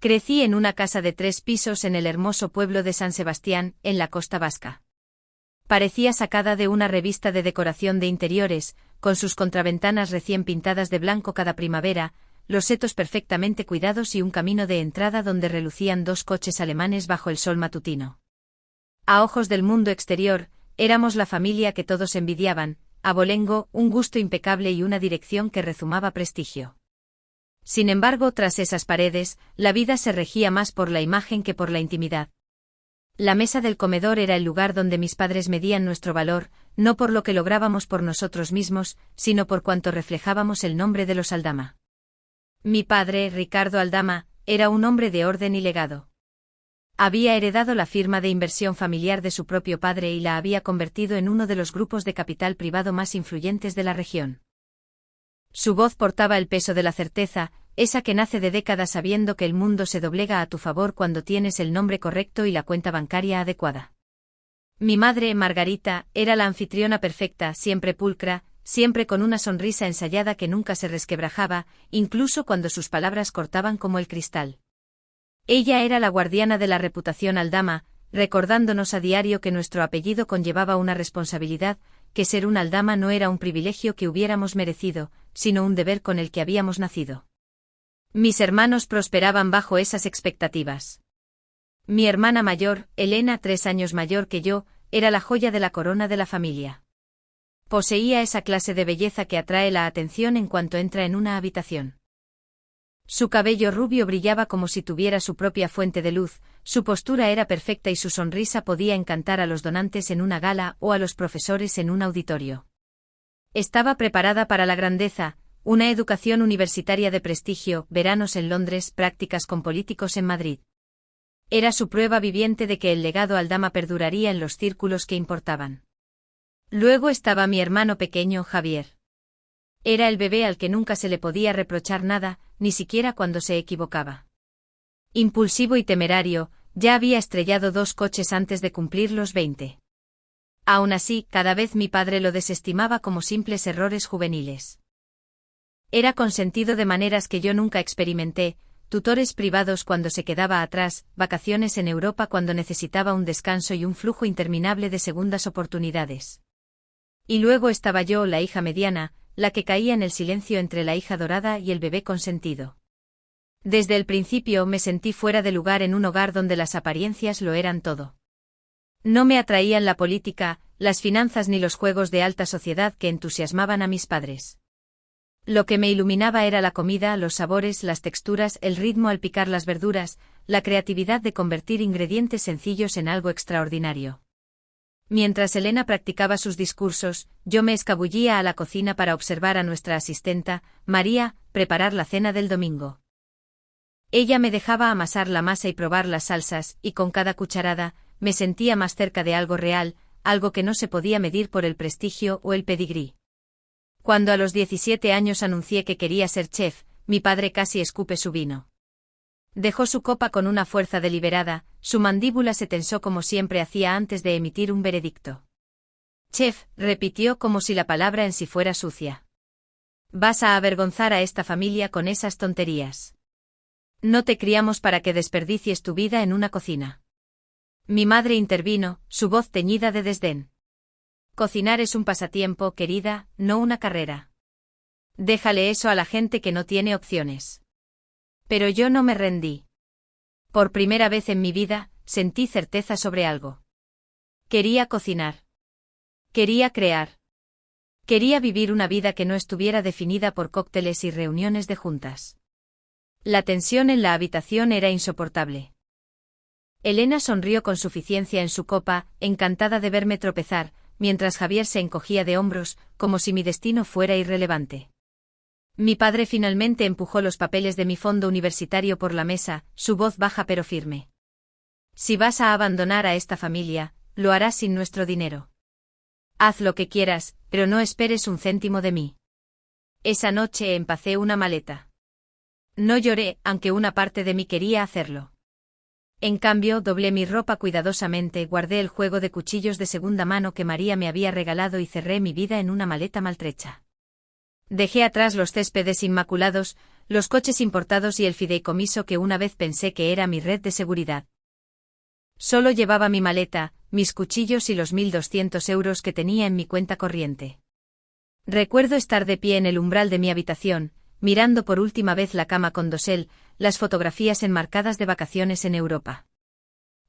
Crecí en una casa de 3 pisos en el hermoso pueblo de San Sebastián, en la costa vasca. Parecía sacada de una revista de decoración de interiores, con sus contraventanas recién pintadas de blanco cada primavera, los setos perfectamente cuidados y un camino de entrada donde relucían 2 coches alemanes bajo el sol matutino. A ojos del mundo exterior, éramos la familia que todos envidiaban, abolengo, un gusto impecable y una dirección que rezumaba prestigio. Sin embargo, tras esas paredes, la vida se regía más por la imagen que por la intimidad. La mesa del comedor era el lugar donde mis padres medían nuestro valor, no por lo que lográbamos por nosotros mismos, sino por cuanto reflejábamos el nombre de los Aldama. Mi padre, Ricardo Aldama, era un hombre de orden y legado. Había heredado la firma de inversión familiar de su propio padre y la había convertido en uno de los grupos de capital privado más influyentes de la región. Su voz portaba el peso de la certeza, esa que nace de décadas sabiendo que el mundo se doblega a tu favor cuando tienes el nombre correcto y la cuenta bancaria adecuada. Mi madre, Margarita, era la anfitriona perfecta, siempre pulcra, siempre con una sonrisa ensayada que nunca se resquebrajaba, incluso cuando sus palabras cortaban como el cristal. Ella era la guardiana de la reputación Aldama, recordándonos a diario que nuestro apellido conllevaba una responsabilidad, que ser un Aldama no era un privilegio que hubiéramos merecido, sino un deber con el que habíamos nacido. Mis hermanos prosperaban bajo esas expectativas. Mi hermana mayor, Elena, 3 años mayor que yo, era la joya de la corona de la familia. Poseía esa clase de belleza que atrae la atención en cuanto entra en una habitación. Su cabello rubio brillaba como si tuviera su propia fuente de luz, su postura era perfecta y su sonrisa podía encantar a los donantes en una gala o a los profesores en un auditorio. Estaba preparada para la grandeza, una educación universitaria de prestigio, veranos en Londres, prácticas con políticos en Madrid. Era su prueba viviente de que el legado Aldama perduraría en los círculos que importaban. Luego estaba mi hermano pequeño, Javier. Era el bebé al que nunca se le podía reprochar nada, ni siquiera cuando se equivocaba. Impulsivo y temerario, ya había estrellado 2 coches antes de cumplir los 20. Aún así, cada vez mi padre lo desestimaba como simples errores juveniles. Era consentido de maneras que yo nunca experimenté, tutores privados cuando se quedaba atrás, vacaciones en Europa cuando necesitaba un descanso y un flujo interminable de segundas oportunidades. Y luego estaba yo, la hija mediana, la que caía en el silencio entre la hija dorada y el bebé consentido. Desde el principio me sentí fuera de lugar en un hogar donde las apariencias lo eran todo. No me atraían la política, las finanzas ni los juegos de alta sociedad que entusiasmaban a mis padres. Lo que me iluminaba era la comida, los sabores, las texturas, el ritmo al picar las verduras, la creatividad de convertir ingredientes sencillos en algo extraordinario. Mientras Elena practicaba sus discursos, yo me escabullía a la cocina para observar a nuestra asistenta, María, preparar la cena del domingo. Ella me dejaba amasar la masa y probar las salsas, y con cada cucharada, me sentía más cerca de algo real, algo que no se podía medir por el prestigio o el pedigrí. Cuando a los 17 años anuncié que quería ser chef, mi padre casi escupe su vino. Dejó su copa con una fuerza deliberada, su mandíbula se tensó como siempre hacía antes de emitir un veredicto. Chef, repitió como si la palabra en sí fuera sucia. Vas a avergonzar a esta familia con esas tonterías. No te criamos para que desperdicies tu vida en una cocina. Mi madre intervino, su voz teñida de desdén. Cocinar es un pasatiempo, querida, no una carrera. Déjale eso a la gente que no tiene opciones. Pero yo no me rendí. Por primera vez en mi vida, sentí certeza sobre algo. Quería cocinar. Quería crear. Quería vivir una vida que no estuviera definida por cócteles y reuniones de juntas. La tensión en la habitación era insoportable. Elena sonrió con suficiencia en su copa, encantada de verme tropezar, mientras Javier se encogía de hombros, como si mi destino fuera irrelevante. Mi padre finalmente empujó los papeles de mi fondo universitario por la mesa, su voz baja pero firme. Si vas a abandonar a esta familia, lo harás sin nuestro dinero. Haz lo que quieras, pero no esperes un céntimo de mí. Esa noche empacé una maleta. No lloré, aunque una parte de mí quería hacerlo. En cambio, doblé mi ropa cuidadosamente, guardé el juego de cuchillos de segunda mano que María me había regalado y cerré mi vida en una maleta maltrecha. Dejé atrás los céspedes inmaculados, los coches importados y el fideicomiso que una vez pensé que era mi red de seguridad. Solo llevaba mi maleta, mis cuchillos y los 1.200 euros que tenía en mi cuenta corriente. Recuerdo estar de pie en el umbral de mi habitación, mirando por última vez la cama con dosel, las fotografías enmarcadas de vacaciones en Europa.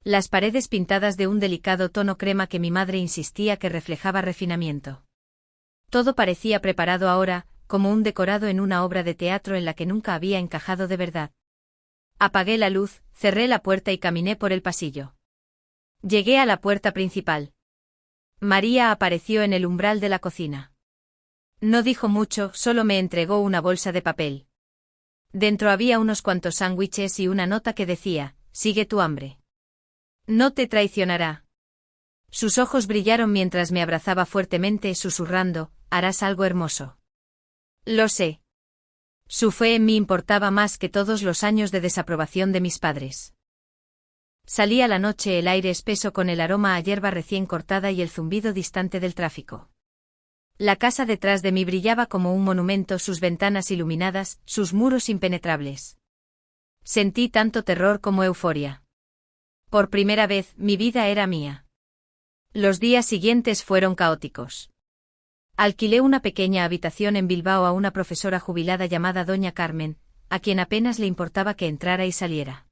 Las paredes pintadas de un delicado tono crema que mi madre insistía que reflejaba refinamiento. Todo parecía preparado ahora, como un decorado en una obra de teatro en la que nunca había encajado de verdad. Apagué la luz, cerré la puerta y caminé por el pasillo. Llegué a la puerta principal. María apareció en el umbral de la cocina. No dijo mucho, solo me entregó una bolsa de papel. Dentro había unos cuantos sándwiches y una nota que decía: sigue tu hambre. No te traicionará. Sus ojos brillaron mientras me abrazaba fuertemente, susurrando: harás algo hermoso. Lo sé. Su fe en mí importaba más que todos los años de desaprobación de mis padres. Salí a la noche, el aire espeso con el aroma a hierba recién cortada y el zumbido distante del tráfico. La casa detrás de mí brillaba como un monumento, sus ventanas iluminadas, sus muros impenetrables. Sentí tanto terror como euforia. Por primera vez, mi vida era mía. Los días siguientes fueron caóticos. Alquilé una pequeña habitación en Bilbao a una profesora jubilada llamada Doña Carmen, a quien apenas le importaba que entrara y saliera.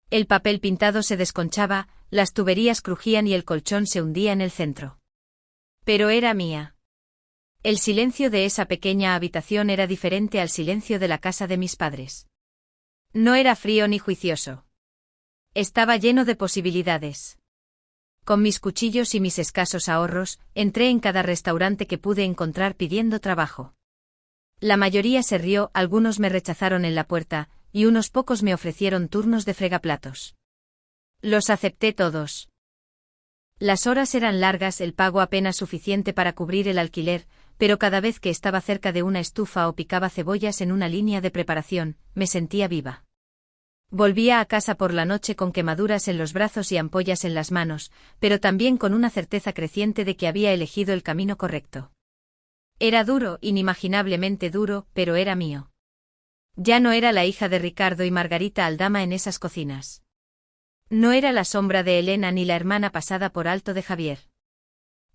El papel pintado se desconchaba, las tuberías crujían y el colchón se hundía en el centro. Pero era mía. El silencio de esa pequeña habitación era diferente al silencio de la casa de mis padres. No era frío ni juicioso. Estaba lleno de posibilidades. Con mis cuchillos y mis escasos ahorros, entré en cada restaurante que pude encontrar pidiendo trabajo. La mayoría se rió, algunos me rechazaron en la puerta, y unos pocos me ofrecieron turnos de fregaplatos. Los acepté todos. Las horas eran largas, el pago apenas suficiente para cubrir el alquiler, pero cada vez que estaba cerca de una estufa o picaba cebollas en una línea de preparación, me sentía viva. Volvía a casa por la noche con quemaduras en los brazos y ampollas en las manos, pero también con una certeza creciente de que había elegido el camino correcto. Era duro, inimaginablemente duro, pero era mío. Ya no era la hija de Ricardo y Margarita Aldama en esas cocinas. No era la sombra de Elena ni la hermana pasada por alto de Javier.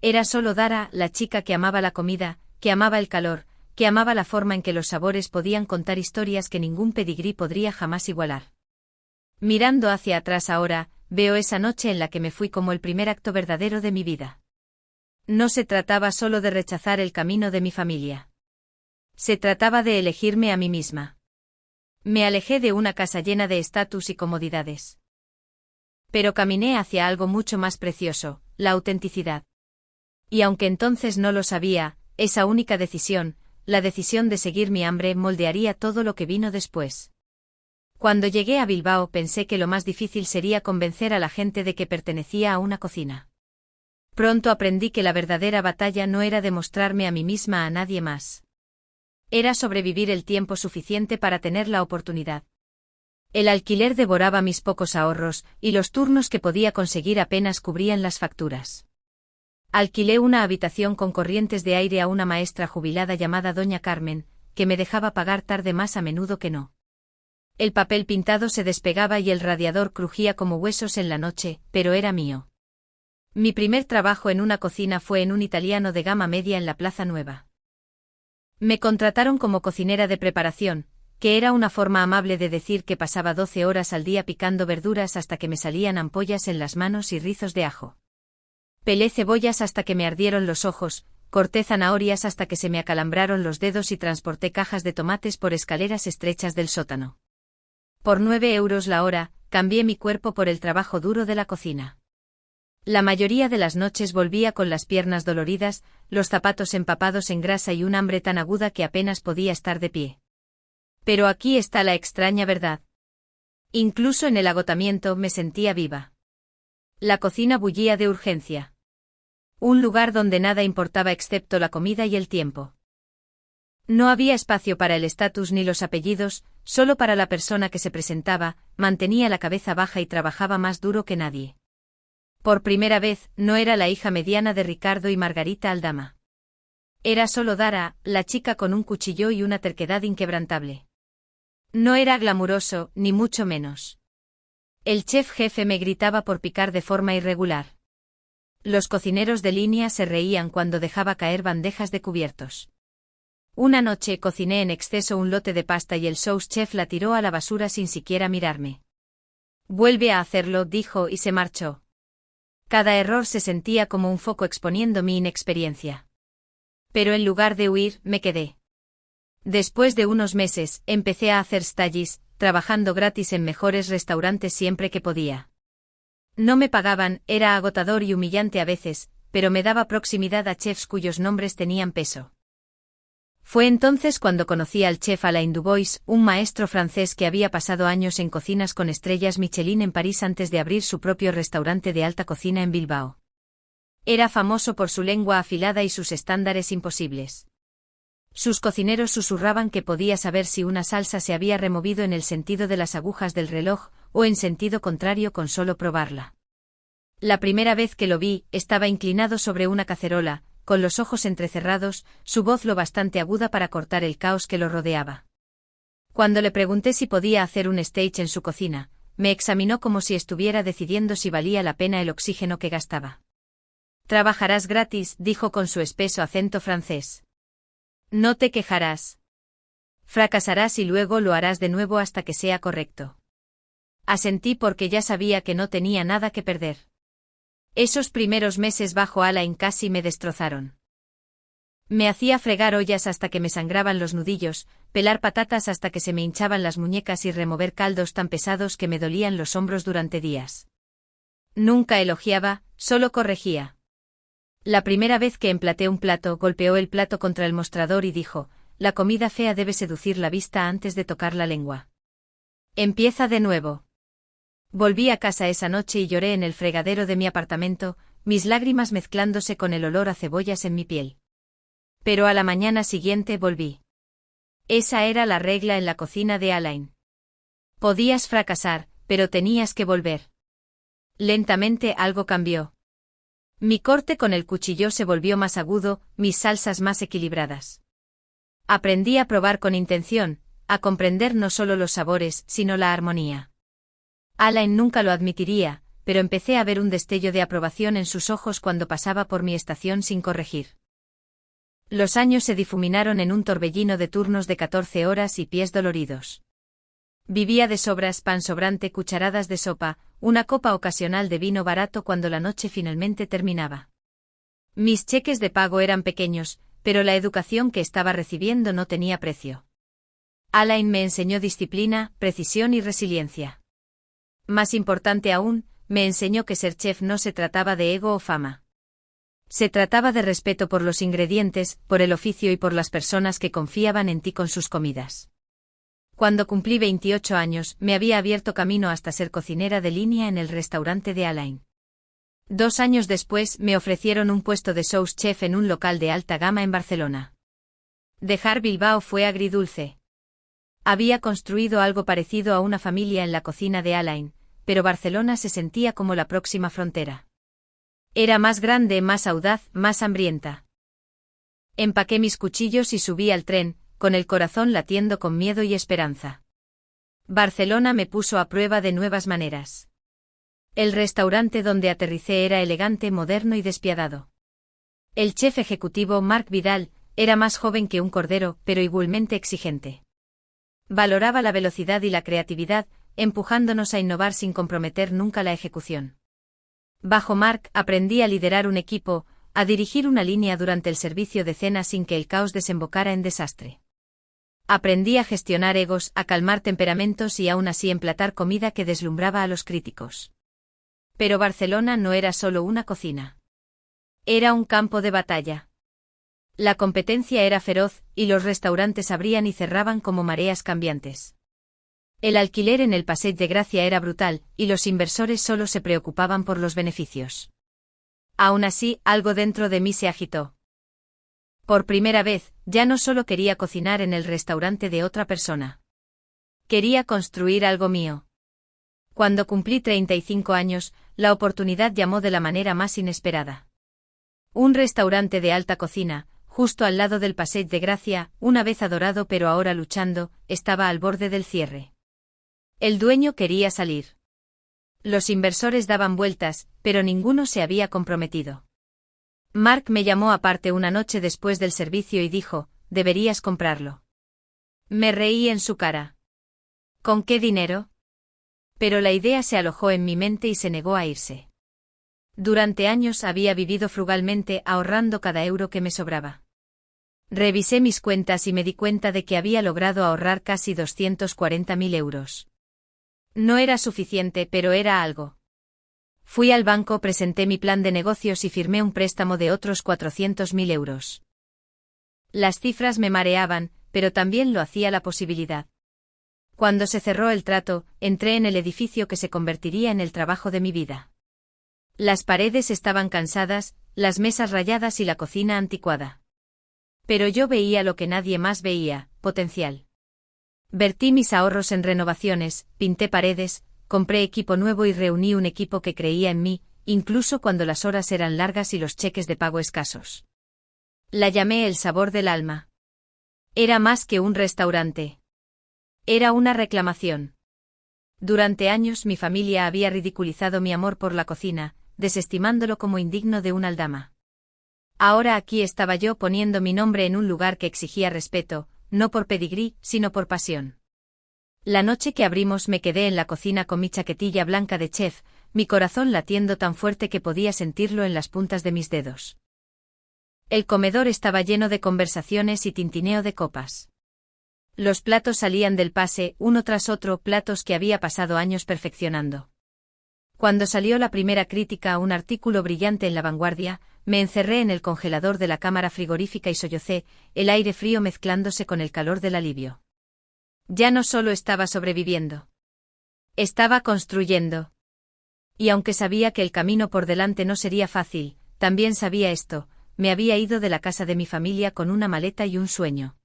Era solo Dara, la chica que amaba la comida, que amaba el calor, que amaba la forma en que los sabores podían contar historias que ningún pedigrí podría jamás igualar. Mirando hacia atrás ahora, veo esa noche en la que me fui como el primer acto verdadero de mi vida. No se trataba solo de rechazar el camino de mi familia. Se trataba de elegirme a mí misma. Me alejé de una casa llena de estatus y comodidades. Pero caminé hacia algo mucho más precioso, la autenticidad. Y aunque entonces no lo sabía, esa única decisión, la decisión de seguir mi hambre, moldearía todo lo que vino después. Cuando llegué a Bilbao pensé que lo más difícil sería convencer a la gente de que pertenecía a una cocina. Pronto aprendí que la verdadera batalla no era demostrarme a mí misma a nadie más. Era sobrevivir el tiempo suficiente para tener la oportunidad. El alquiler devoraba mis pocos ahorros, y los turnos que podía conseguir apenas cubrían las facturas. Alquilé una habitación con corrientes de aire a una maestra jubilada llamada Doña Carmen, que me dejaba pagar tarde más a menudo que no. El papel pintado se despegaba y el radiador crujía como huesos en la noche, pero era mío. Mi primer trabajo en una cocina fue en un italiano de gama media en la Plaza Nueva. Me contrataron como cocinera de preparación, que era una forma amable de decir que pasaba 12 horas al día picando verduras hasta que me salían ampollas en las manos y rizos de ajo. Pelé cebollas hasta que me ardieron los ojos, corté zanahorias hasta que se me acalambraron los dedos y transporté cajas de tomates por escaleras estrechas del sótano. Por 9 euros la hora, cambié mi cuerpo por el trabajo duro de la cocina. La mayoría de las noches volvía con las piernas doloridas, los zapatos empapados en grasa y un hambre tan aguda que apenas podía estar de pie. Pero aquí está la extraña verdad. Incluso en el agotamiento me sentía viva. La cocina bullía de urgencia. Un lugar donde nada importaba excepto la comida y el tiempo. No había espacio para el estatus ni los apellidos, solo para la persona que se presentaba, mantenía la cabeza baja y trabajaba más duro que nadie. Por primera vez, no era la hija mediana de Ricardo y Margarita Aldama. Era solo Dara, la chica con un cuchillo y una terquedad inquebrantable. No era glamuroso, ni mucho menos. El chef jefe me gritaba por picar de forma irregular. Los cocineros de línea se reían cuando dejaba caer bandejas de cubiertos. Una noche cociné en exceso un lote de pasta y el sous chef la tiró a la basura sin siquiera mirarme. Vuelve a hacerlo, dijo y se marchó. Cada error se sentía como un foco exponiendo mi inexperiencia. Pero en lugar de huir, me quedé. Después de unos meses, empecé a hacer stallis, trabajando gratis en mejores restaurantes siempre que podía. No me pagaban, era agotador y humillante a veces, pero me daba proximidad a chefs cuyos nombres tenían peso. Fue entonces cuando conocí al chef Alain Dubois, un maestro francés que había pasado años en cocinas con estrellas Michelin en París antes de abrir su propio restaurante de alta cocina en Bilbao. Era famoso por su lengua afilada y sus estándares imposibles. Sus cocineros susurraban que podía saber si una salsa se había removido en el sentido de las agujas del reloj, o en sentido contrario con solo probarla. La primera vez que lo vi, estaba inclinado sobre una cacerola, con los ojos entrecerrados, su voz lo bastante aguda para cortar el caos que lo rodeaba. Cuando le pregunté si podía hacer un stage en su cocina, me examinó como si estuviera decidiendo si valía la pena el oxígeno que gastaba. «Trabajarás gratis», dijo con su espeso acento francés. «No te quejarás. Fracasarás y luego lo harás de nuevo hasta que sea correcto». Asentí porque ya sabía que no tenía nada que perder. Esos primeros meses bajo Alain casi me destrozaron. Me hacía fregar ollas hasta que me sangraban los nudillos, pelar patatas hasta que se me hinchaban las muñecas y remover caldos tan pesados que me dolían los hombros durante días. Nunca elogiaba, solo corregía. La primera vez que emplaté un plato, golpeó el plato contra el mostrador y dijo: «La comida fea debe seducir la vista antes de tocar la lengua. Empieza de nuevo». Volví a casa esa noche y lloré en el fregadero de mi apartamento, mis lágrimas mezclándose con el olor a cebollas en mi piel. Pero a la mañana siguiente volví. Esa era la regla en la cocina de Alain. Podías fracasar, pero tenías que volver. Lentamente algo cambió. Mi corte con el cuchillo se volvió más agudo, mis salsas más equilibradas. Aprendí a probar con intención, a comprender no solo los sabores, sino la armonía. Alain nunca lo admitiría, pero empecé a ver un destello de aprobación en sus ojos cuando pasaba por mi estación sin corregir. Los años se difuminaron en un torbellino de turnos de 14 horas y pies doloridos. Vivía de sobras, pan sobrante, cucharadas de sopa, una copa ocasional de vino barato cuando la noche finalmente terminaba. Mis cheques de pago eran pequeños, pero la educación que estaba recibiendo no tenía precio. Alain me enseñó disciplina, precisión y resiliencia. Más importante aún, me enseñó que ser chef no se trataba de ego o fama. Se trataba de respeto por los ingredientes, por el oficio y por las personas que confiaban en ti con sus comidas. Cuando cumplí 28 años, me había abierto camino hasta ser cocinera de línea en el restaurante de Alain. 2 años después, me ofrecieron un puesto de sous chef en un local de alta gama en Barcelona. Dejar Bilbao fue agridulce. Había construido algo parecido a una familia en la cocina de Alain, pero Barcelona se sentía como la próxima frontera. Era más grande, más audaz, más hambrienta. Empaqué mis cuchillos y subí al tren, con el corazón latiendo con miedo y esperanza. Barcelona me puso a prueba de nuevas maneras. El restaurante donde aterricé era elegante, moderno y despiadado. El chef ejecutivo Marc Vidal era más joven que un cordero, pero igualmente exigente. Valoraba la velocidad y la creatividad, empujándonos a innovar sin comprometer nunca la ejecución. Bajo Marc aprendí a liderar un equipo, a dirigir una línea durante el servicio de cena sin que el caos desembocara en desastre. Aprendí a gestionar egos, a calmar temperamentos y aún así emplatar comida que deslumbraba a los críticos. Pero Barcelona no era solo una cocina. Era un campo de batalla. La competencia era feroz, y los restaurantes abrían y cerraban como mareas cambiantes. El alquiler en el Passeig de Gracia era brutal, y los inversores solo se preocupaban por los beneficios. Aún así, algo dentro de mí se agitó. Por primera vez, ya no solo quería cocinar en el restaurante de otra persona. Quería construir algo mío. Cuando cumplí 35 años, la oportunidad llamó de la manera más inesperada. Un restaurante de alta cocina, justo al lado del Passeig de Gracia, una vez adorado pero ahora luchando, estaba al borde del cierre. El dueño quería salir. Los inversores daban vueltas, pero ninguno se había comprometido. Mark me llamó aparte una noche después del servicio y dijo, deberías comprarlo. Me reí en su cara. ¿Con qué dinero? Pero la idea se alojó en mi mente y se negó a irse. Durante años había vivido frugalmente ahorrando cada euro que me sobraba. Revisé mis cuentas y me di cuenta de que había logrado ahorrar casi 240.000 euros. No era suficiente, pero era algo. Fui al banco, presenté mi plan de negocios y firmé un préstamo de otros 400.000 euros. Las cifras me mareaban, pero también lo hacía la posibilidad. Cuando se cerró el trato, entré en el edificio que se convertiría en el trabajo de mi vida. Las paredes estaban cansadas, las mesas rayadas y la cocina anticuada. Pero yo veía lo que nadie más veía, potencial. Vertí mis ahorros en renovaciones, pinté paredes, compré equipo nuevo y reuní un equipo que creía en mí, incluso cuando las horas eran largas y los cheques de pago escasos. La llamé el sabor del alma. Era más que un restaurante. Era una reclamación. Durante años mi familia había ridiculizado mi amor por la cocina, desestimándolo como indigno de una aldama. Ahora aquí estaba yo poniendo mi nombre en un lugar que exigía respeto, no por pedigrí, sino por pasión. La noche que abrimos me quedé en la cocina con mi chaquetilla blanca de chef, mi corazón latiendo tan fuerte que podía sentirlo en las puntas de mis dedos. El comedor estaba lleno de conversaciones y tintineo de copas. Los platos salían del pase, uno tras otro, platos que había pasado años perfeccionando. Cuando salió la primera crítica a un artículo brillante en La Vanguardia, me encerré en el congelador de la cámara frigorífica y sollocé, el aire frío mezclándose con el calor del alivio. Ya no solo estaba sobreviviendo. Estaba construyendo. Y aunque sabía que el camino por delante no sería fácil, también sabía esto, me había ido de la casa de mi familia con una maleta y un sueño.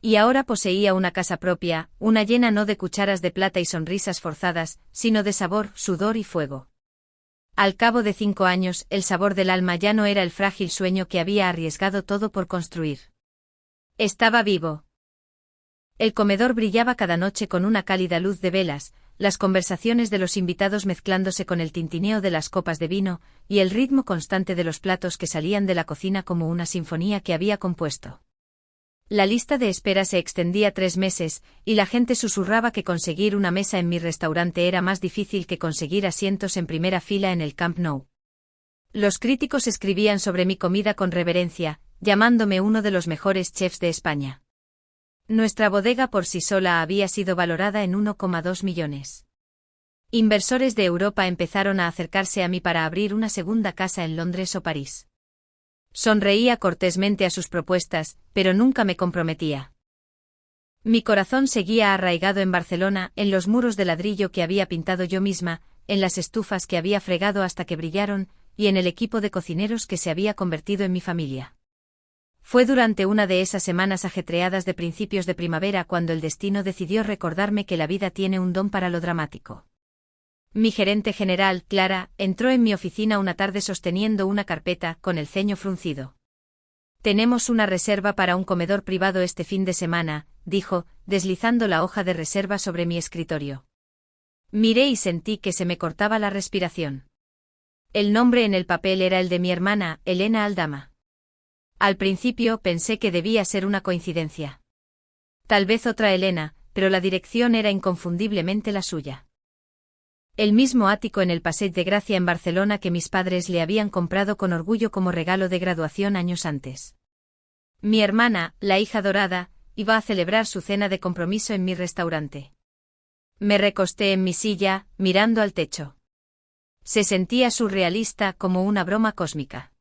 Y ahora poseía una casa propia, una llena no de cucharas de plata y sonrisas forzadas, sino de sabor, sudor y fuego. Al cabo de 5 años, el sabor del alma ya no era el frágil sueño que había arriesgado todo por construir. Estaba vivo. El comedor brillaba cada noche con una cálida luz de velas, las conversaciones de los invitados mezclándose con el tintineo de las copas de vino, y el ritmo constante de los platos que salían de la cocina como una sinfonía que había compuesto. La lista de espera se extendía 3 meses, y la gente susurraba que conseguir una mesa en mi restaurante era más difícil que conseguir asientos en primera fila en el Camp Nou. Los críticos escribían sobre mi comida con reverencia, llamándome uno de los mejores chefs de España. Nuestra bodega por sí sola había sido valorada en 1,2 millones. Inversores de Europa empezaron a acercarse a mí para abrir una segunda casa en Londres o París. Sonreía cortésmente a sus propuestas, pero nunca me comprometía. Mi corazón seguía arraigado en Barcelona, en los muros de ladrillo que había pintado yo misma, en las estufas que había fregado hasta que brillaron, y en el equipo de cocineros que se había convertido en mi familia. Fue durante una de esas semanas ajetreadas de principios de primavera cuando el destino decidió recordarme que la vida tiene un don para lo dramático. Mi gerente general, Clara, entró en mi oficina una tarde sosteniendo una carpeta, con el ceño fruncido. «Tenemos una reserva para un comedor privado este fin de semana», dijo, deslizando la hoja de reserva sobre mi escritorio. Miré y sentí que se me cortaba la respiración. El nombre en el papel era el de mi hermana, Elena Aldama. Al principio pensé que debía ser una coincidencia. Tal vez otra Elena, pero la dirección era inconfundiblemente la suya. El mismo ático en el Passeig de Gracia en Barcelona que mis padres le habían comprado con orgullo como regalo de graduación años antes. Mi hermana, la hija dorada, iba a celebrar su cena de compromiso en mi restaurante. Me recosté en mi silla, mirando al techo. Se sentía surrealista, como una broma cósmica.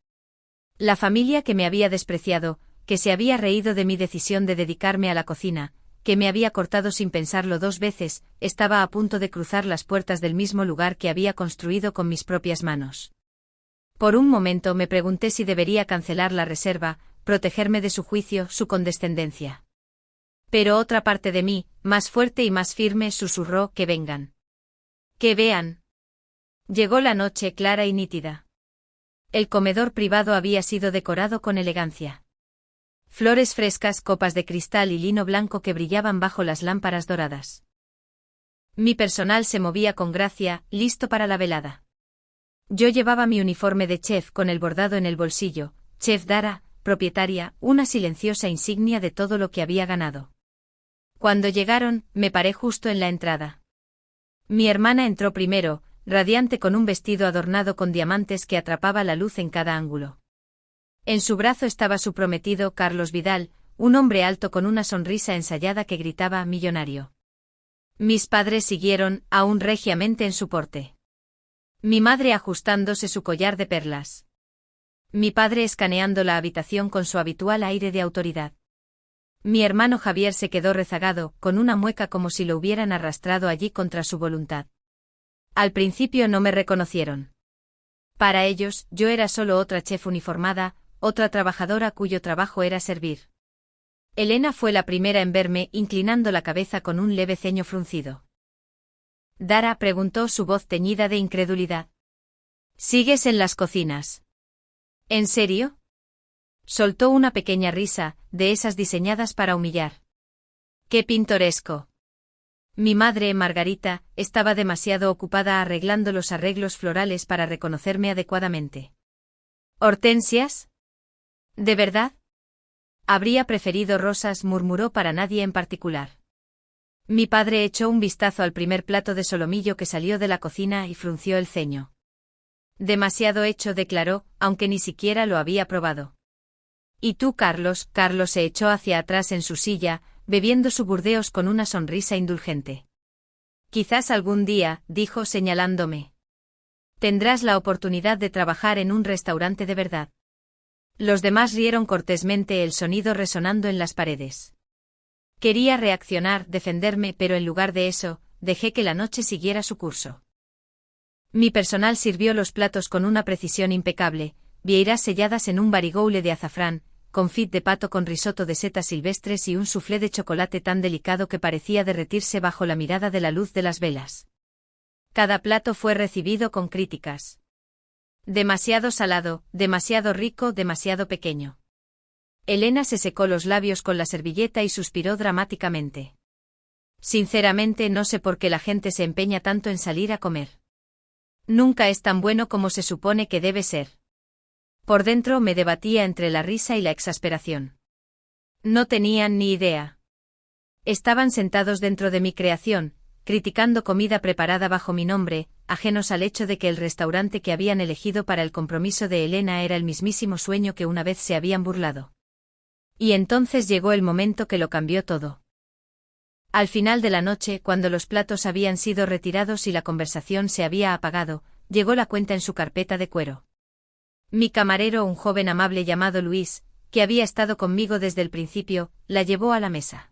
La familia que me había despreciado, que se había reído de mi decisión de dedicarme a la cocina, que me había cortado sin pensarlo 2 veces, estaba a punto de cruzar las puertas del mismo lugar que había construido con mis propias manos. Por un momento me pregunté si debería cancelar la reserva, protegerme de su juicio, su condescendencia. Pero otra parte de mí, más fuerte y más firme, susurró: que vengan. Que vean. Llegó la noche clara y nítida. El comedor privado había sido decorado con elegancia. Flores frescas, copas de cristal y lino blanco que brillaban bajo las lámparas doradas. Mi personal se movía con gracia, listo para la velada. Yo llevaba mi uniforme de chef con el bordado en el bolsillo, Chef Dara, propietaria, una silenciosa insignia de todo lo que había ganado. Cuando llegaron, me paré justo en la entrada. Mi hermana entró primero, radiante con un vestido adornado con diamantes que atrapaba la luz en cada ángulo. En su brazo estaba su prometido, Carlos Vidal, un hombre alto con una sonrisa ensayada que gritaba millonario. Mis padres siguieron, aún regiamente en su porte. Mi madre ajustándose su collar de perlas. Mi padre escaneando la habitación con su habitual aire de autoridad. Mi hermano Javier se quedó rezagado, con una mueca como si lo hubieran arrastrado allí contra su voluntad. Al principio no me reconocieron. Para ellos, yo era solo otra chef uniformada, otra trabajadora cuyo trabajo era servir. Elena fue la primera en verme, inclinando la cabeza con un leve ceño fruncido. Dara, preguntó, su voz teñida de incredulidad. ¿Sigues en las cocinas? ¿En serio? Soltó una pequeña risa, de esas diseñadas para humillar. ¡Qué pintoresco! Mi madre, Margarita, estaba demasiado ocupada arreglando los arreglos florales para reconocerme adecuadamente. ¿Hortensias? ¿De verdad? Habría preferido rosas, murmuró, para nadie en particular. Mi padre echó un vistazo al primer plato de solomillo que salió de la cocina y frunció el ceño. Demasiado hecho, declaró, aunque ni siquiera lo había probado. ¿Y tú, Carlos? Carlos se echó hacia atrás en su silla, bebiendo su Burdeos con una sonrisa indulgente. Quizás algún día, dijo señalándome. Tendrás la oportunidad de trabajar en un restaurante de verdad. Los demás rieron cortésmente, el sonido resonando en las paredes. Quería reaccionar, defenderme, pero en lugar de eso, dejé que la noche siguiera su curso. Mi personal sirvió los platos con una precisión impecable, vieiras selladas en un barigoule de azafrán, confit de pato con risotto de setas silvestres y un soufflé de chocolate tan delicado que parecía derretirse bajo la mirada de la luz de las velas. Cada plato fue recibido con críticas. Demasiado salado, demasiado rico, demasiado pequeño. Elena se secó los labios con la servilleta y suspiró dramáticamente. Sinceramente no sé por qué la gente se empeña tanto en salir a comer. Nunca es tan bueno como se supone que debe ser. Por dentro me debatía entre la risa y la exasperación. No tenían ni idea. Estaban sentados dentro de mi creación, criticando comida preparada bajo mi nombre, ajenos al hecho de que el restaurante que habían elegido para el compromiso de Elena era el mismísimo sueño que una vez se habían burlado. Y entonces llegó el momento que lo cambió todo. Al final de la noche, cuando los platos habían sido retirados y la conversación se había apagado, llegó la cuenta en su carpeta de cuero. Mi camarero, un joven amable llamado Luis, que había estado conmigo desde el principio, la llevó a la mesa.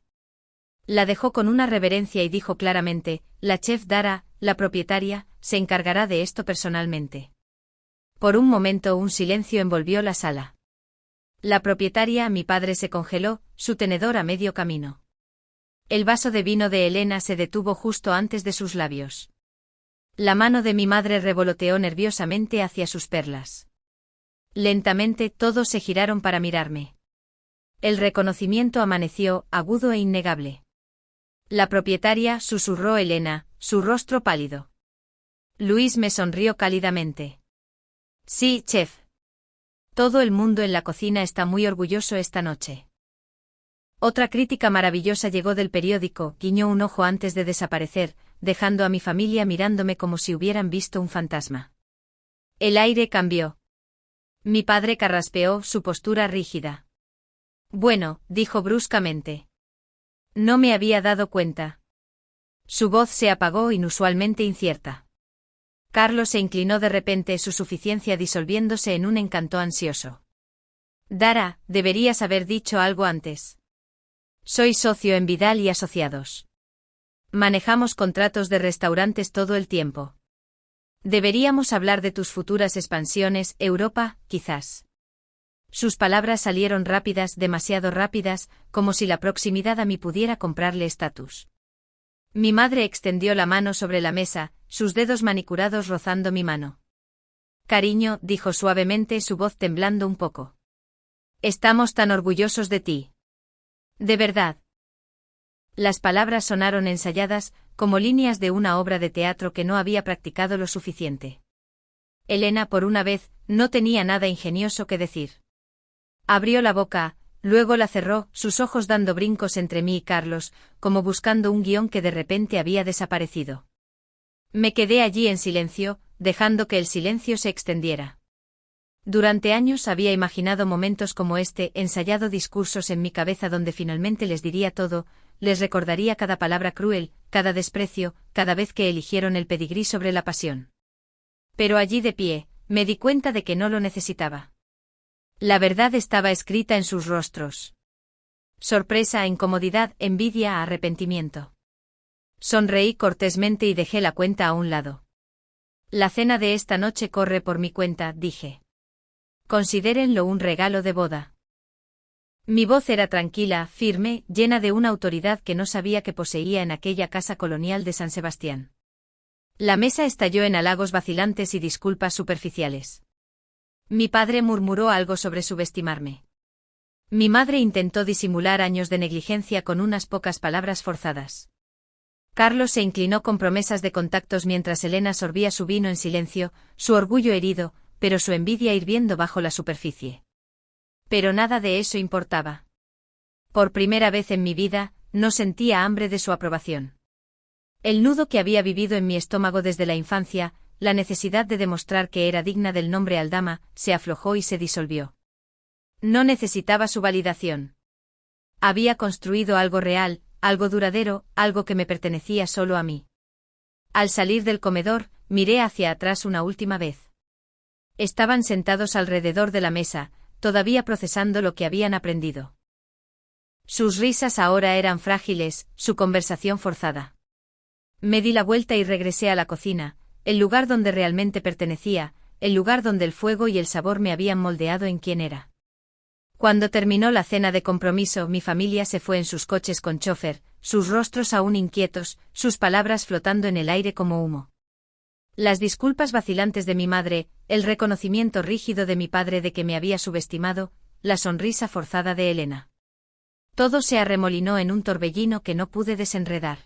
La dejó con una reverencia y dijo claramente, la chef Dara, la propietaria, se encargará de esto personalmente. Por un momento un silencio envolvió la sala. La propietaria, mi padre se congeló, su tenedor a medio camino. El vaso de vino de Elena se detuvo justo antes de sus labios. La mano de mi madre revoloteó nerviosamente hacia sus perlas. Lentamente todos se giraron para mirarme. El reconocimiento amaneció, agudo e innegable. La propietaria, susurró Elena, su rostro pálido. Luis me sonrió cálidamente. Sí, chef. Todo el mundo en la cocina está muy orgulloso esta noche. Otra crítica maravillosa llegó del periódico, guiñó un ojo antes de desaparecer, dejando a mi familia mirándome como si hubieran visto un fantasma. El aire cambió. Mi padre carraspeó, su postura rígida. Bueno, dijo bruscamente. No me había dado cuenta. Su voz se apagó, inusualmente incierta. Carlos se inclinó de repente, su suficiencia disolviéndose en un encanto ansioso. Dara, deberías haber dicho algo antes. Soy socio en Vidal y Asociados. Manejamos contratos de restaurantes todo el tiempo. Deberíamos hablar de tus futuras expansiones, Europa, quizás. Sus palabras salieron rápidas, demasiado rápidas, como si la proximidad a mí pudiera comprarle estatus. Mi madre extendió la mano sobre la mesa, sus dedos manicurados rozando mi mano. Cariño, dijo suavemente, su voz temblando un poco. Estamos tan orgullosos de ti. De verdad. Las palabras sonaron ensayadas, como líneas de una obra de teatro que no había practicado lo suficiente. Elena, por una vez, no tenía nada ingenioso que decir. Abrió la boca, luego la cerró, sus ojos dando brincos entre mí y Carlos, como buscando un guión que de repente había desaparecido. Me quedé allí en silencio, dejando que el silencio se extendiera. Durante años había imaginado momentos como este, ensayado discursos en mi cabeza donde finalmente les diría todo, les recordaría cada palabra cruel, cada desprecio, cada vez que eligieron el pedigrí sobre la pasión. Pero allí de pie, me di cuenta de que no lo necesitaba. La verdad estaba escrita en sus rostros. Sorpresa, incomodidad, envidia, arrepentimiento. Sonreí cortésmente y dejé la cuenta a un lado. La cena de esta noche corre por mi cuenta, dije. Considérenlo un regalo de boda. Mi voz era tranquila, firme, llena de una autoridad que no sabía que poseía en aquella casa colonial de San Sebastián. La mesa estalló en halagos vacilantes y disculpas superficiales. Mi padre murmuró algo sobre subestimarme. Mi madre intentó disimular años de negligencia con unas pocas palabras forzadas. Carlos se inclinó con promesas de contactos mientras Elena sorbía su vino en silencio, su orgullo herido, pero su envidia hirviendo bajo la superficie. Pero nada de eso importaba. Por primera vez en mi vida, no sentía hambre de su aprobación. El nudo que había vivido en mi estómago desde la infancia, la necesidad de demostrar que era digna del nombre Aldama, se aflojó y se disolvió. No necesitaba su validación. Había construido algo real, algo duradero, algo que me pertenecía solo a mí. Al salir del comedor, miré hacia atrás una última vez. Estaban sentados alrededor de la mesa, todavía procesando lo que habían aprendido. Sus risas ahora eran frágiles, su conversación forzada. Me di la vuelta y regresé a la cocina, el lugar donde realmente pertenecía, el lugar donde el fuego y el sabor me habían moldeado en quien era. Cuando terminó la cena de compromiso, mi familia se fue en sus coches con chofer, sus rostros aún inquietos, sus palabras flotando en el aire como humo. Las disculpas vacilantes de mi madre, el reconocimiento rígido de mi padre de que me había subestimado, la sonrisa forzada de Elena. Todo se arremolinó en un torbellino que no pude desenredar.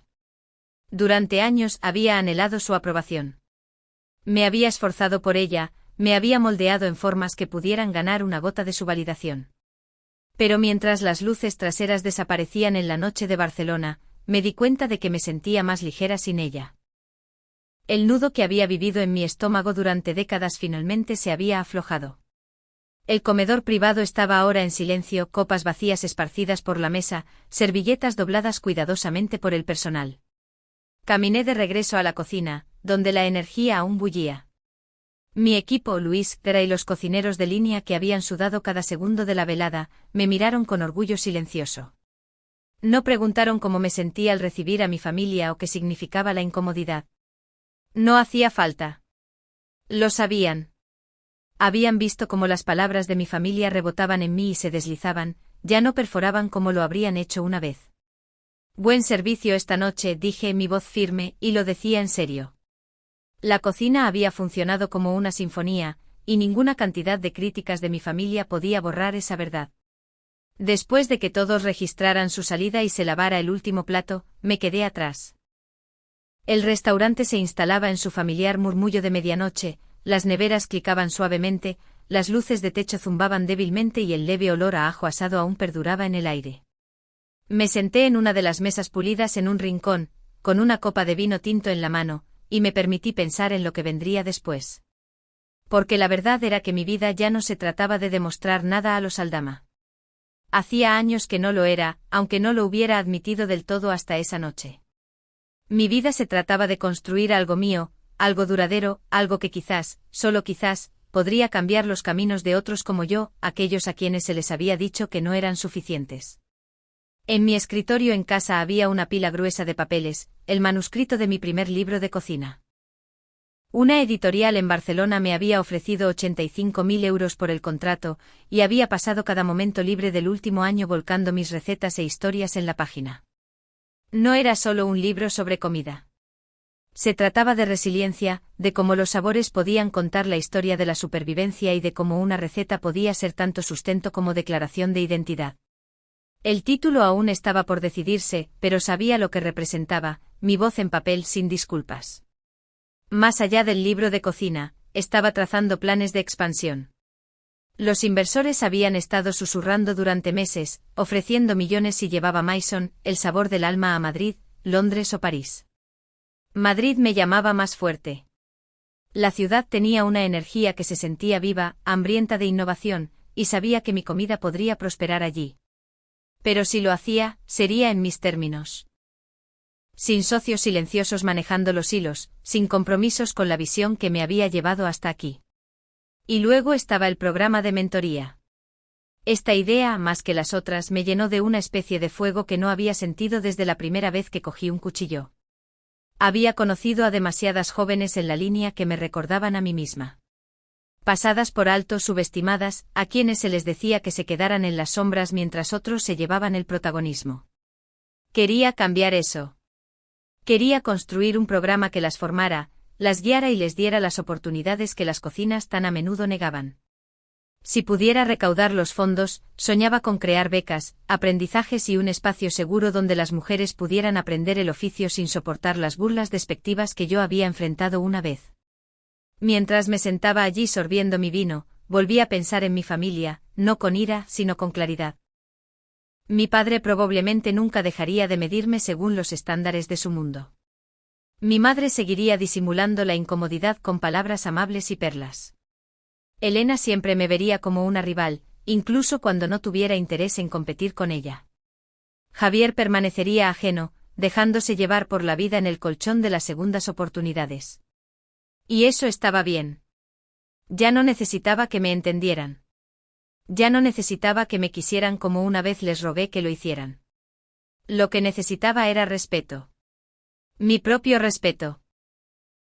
Durante años había anhelado su aprobación. Me había esforzado por ella, me había moldeado en formas que pudieran ganar una gota de su validación. Pero mientras las luces traseras desaparecían en la noche de Barcelona, me di cuenta de que me sentía más ligera sin ella. El nudo que había vivido en mi estómago durante décadas finalmente se había aflojado. El comedor privado estaba ahora en silencio, copas vacías esparcidas por la mesa, servilletas dobladas cuidadosamente por el personal. Caminé de regreso a la cocina, donde la energía aún bullía. Mi equipo, Luis, Tera y los cocineros de línea que habían sudado cada segundo de la velada, me miraron con orgullo silencioso. No preguntaron cómo me sentía al recibir a mi familia o qué significaba la incomodidad. No hacía falta. Lo sabían. Habían visto cómo las palabras de mi familia rebotaban en mí y se deslizaban, ya no perforaban como lo habrían hecho una vez. Buen servicio esta noche, dije, mi voz firme, y lo decía en serio. La cocina había funcionado como una sinfonía, y ninguna cantidad de críticas de mi familia podía borrar esa verdad. Después de que todos registraran su salida y se lavara el último plato, me quedé atrás. El restaurante se instalaba en su familiar murmullo de medianoche, las neveras clicaban suavemente, las luces de techo zumbaban débilmente y el leve olor a ajo asado aún perduraba en el aire. Me senté en una de las mesas pulidas en un rincón, con una copa de vino tinto en la mano, y me permití pensar en lo que vendría después. Porque la verdad era que mi vida ya no se trataba de demostrar nada a los Aldama. Hacía años que no lo era, aunque no lo hubiera admitido del todo hasta esa noche. Mi vida se trataba de construir algo mío, algo duradero, algo que quizás, solo quizás, podría cambiar los caminos de otros como yo, aquellos a quienes se les había dicho que no eran suficientes. En mi escritorio en casa había una pila gruesa de papeles, el manuscrito de mi primer libro de cocina. Una editorial en Barcelona me había ofrecido 85.000 euros por el contrato, y había pasado cada momento libre del último año volcando mis recetas e historias en la página. No era solo un libro sobre comida. Se trataba de resiliencia, de cómo los sabores podían contar la historia de la supervivencia y de cómo una receta podía ser tanto sustento como declaración de identidad. El título aún estaba por decidirse, pero sabía lo que representaba, mi voz en papel sin disculpas. Más allá del libro de cocina, estaba trazando planes de expansión. Los inversores habían estado susurrando durante meses, ofreciendo millones si llevaba Maison, el sabor del alma a Madrid, Londres o París. Madrid me llamaba más fuerte. La ciudad tenía una energía que se sentía viva, hambrienta de innovación, y sabía que mi comida podría prosperar allí. Pero si lo hacía, sería en mis términos. Sin socios silenciosos manejando los hilos, sin compromisos con la visión que me había llevado hasta aquí. Y luego estaba el programa de mentoría. Esta idea, más que las otras, me llenó de una especie de fuego que no había sentido desde la primera vez que cogí un cuchillo. Había conocido a demasiadas jóvenes en la línea que me recordaban a mí misma. Pasadas por alto, subestimadas, a quienes se les decía que se quedaran en las sombras mientras otros se llevaban el protagonismo. Quería cambiar eso. Quería construir un programa que las formara, las guiara y les diera las oportunidades que las cocinas tan a menudo negaban. Si pudiera recaudar los fondos, soñaba con crear becas, aprendizajes y un espacio seguro donde las mujeres pudieran aprender el oficio sin soportar las burlas despectivas que yo había enfrentado una vez. Mientras me sentaba allí sorbiendo mi vino, volví a pensar en mi familia, no con ira, sino con claridad. Mi padre probablemente nunca dejaría de medirme según los estándares de su mundo. Mi madre seguiría disimulando la incomodidad con palabras amables y perlas. Elena siempre me vería como una rival, incluso cuando no tuviera interés en competir con ella. Javier permanecería ajeno, dejándose llevar por la vida en el colchón de las segundas oportunidades. Y eso estaba bien. Ya no necesitaba que me entendieran. Ya no necesitaba que me quisieran como una vez les rogué que lo hicieran. Lo que necesitaba era respeto. Mi propio respeto.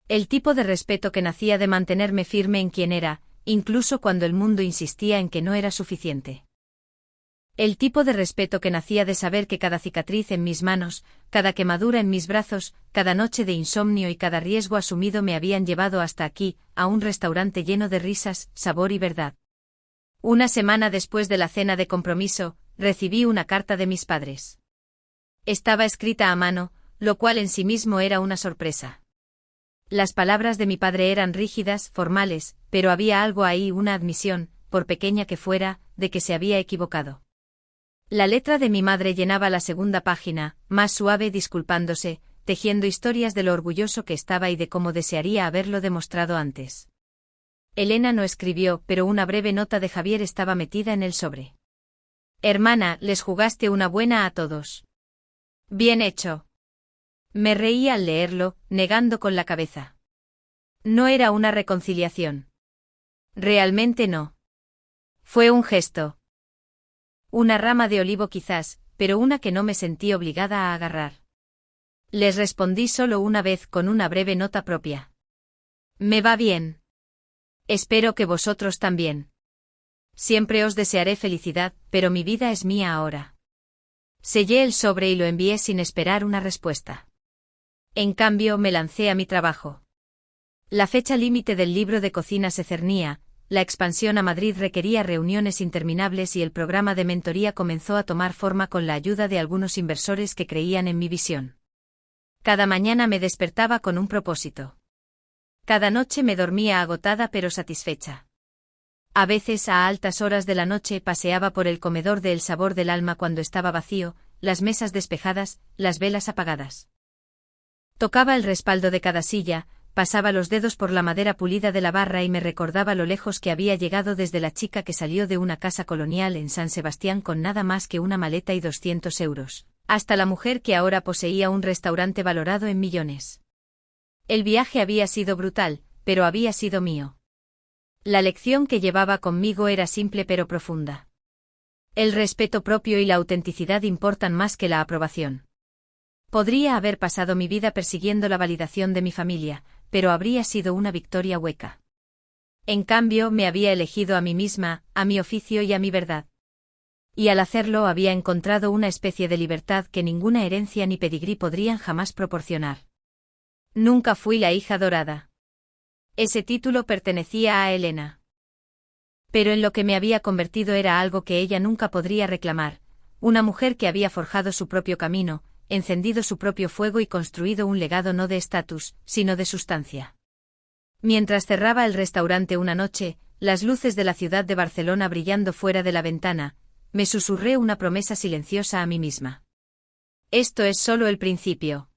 El tipo de respeto que nacía de mantenerme firme en quien era, incluso cuando el mundo insistía en que no era suficiente. El tipo de respeto que nacía de saber que cada cicatriz en mis manos, cada quemadura en mis brazos, cada noche de insomnio y cada riesgo asumido me habían llevado hasta aquí, a un restaurante lleno de risas, sabor y verdad. Una semana después de la cena de compromiso, recibí una carta de mis padres. Estaba escrita a mano, lo cual en sí mismo era una sorpresa. Las palabras de mi padre eran rígidas, formales, pero había algo ahí, una admisión, por pequeña que fuera, de que se había equivocado. La letra de mi madre llenaba la segunda página, más suave, disculpándose, tejiendo historias de lo orgulloso que estaba y de cómo desearía haberlo demostrado antes. Elena no escribió, pero una breve nota de Javier estaba metida en el sobre. Hermana, les jugaste una buena a todos. Bien hecho. Me reí al leerlo, negando con la cabeza. No era una reconciliación. Realmente no. Fue un gesto. Una rama de olivo quizás, pero una que no me sentí obligada a agarrar. Les respondí solo una vez con una breve nota propia. Me va bien. Espero que vosotros también. Siempre os desearé felicidad, pero mi vida es mía ahora. Sellé el sobre y lo envié sin esperar una respuesta. En cambio, me lancé a mi trabajo. La fecha límite del libro de cocina se cernía, la expansión a Madrid requería reuniones interminables y el programa de mentoría comenzó a tomar forma con la ayuda de algunos inversores que creían en mi visión. Cada mañana me despertaba con un propósito. Cada noche me dormía agotada pero satisfecha. A veces a altas horas de la noche paseaba por el comedor de El Sabor del Alma cuando estaba vacío, las mesas despejadas, las velas apagadas. Tocaba el respaldo de cada silla, pasaba los dedos por la madera pulida de la barra y me recordaba lo lejos que había llegado desde la chica que salió de una casa colonial en San Sebastián con nada más que una maleta y 200 euros, hasta la mujer que ahora poseía un restaurante valorado en millones. El viaje había sido brutal, pero había sido mío. La lección que llevaba conmigo era simple pero profunda. El respeto propio y la autenticidad importan más que la aprobación. Podría haber pasado mi vida persiguiendo la validación de mi familia, pero habría sido una victoria hueca. En cambio, me había elegido a mí misma, a mi oficio y a mi verdad. Y al hacerlo había encontrado una especie de libertad que ninguna herencia ni pedigrí podrían jamás proporcionar. Nunca fui la hija dorada. Ese título pertenecía a Elena. Pero en lo que me había convertido era algo que ella nunca podría reclamar, una mujer que había forjado su propio camino, encendido su propio fuego y construido un legado no de estatus, sino de sustancia. Mientras cerraba el restaurante una noche, las luces de la ciudad de Barcelona brillando fuera de la ventana, me susurré una promesa silenciosa a mí misma. Esto es solo el principio.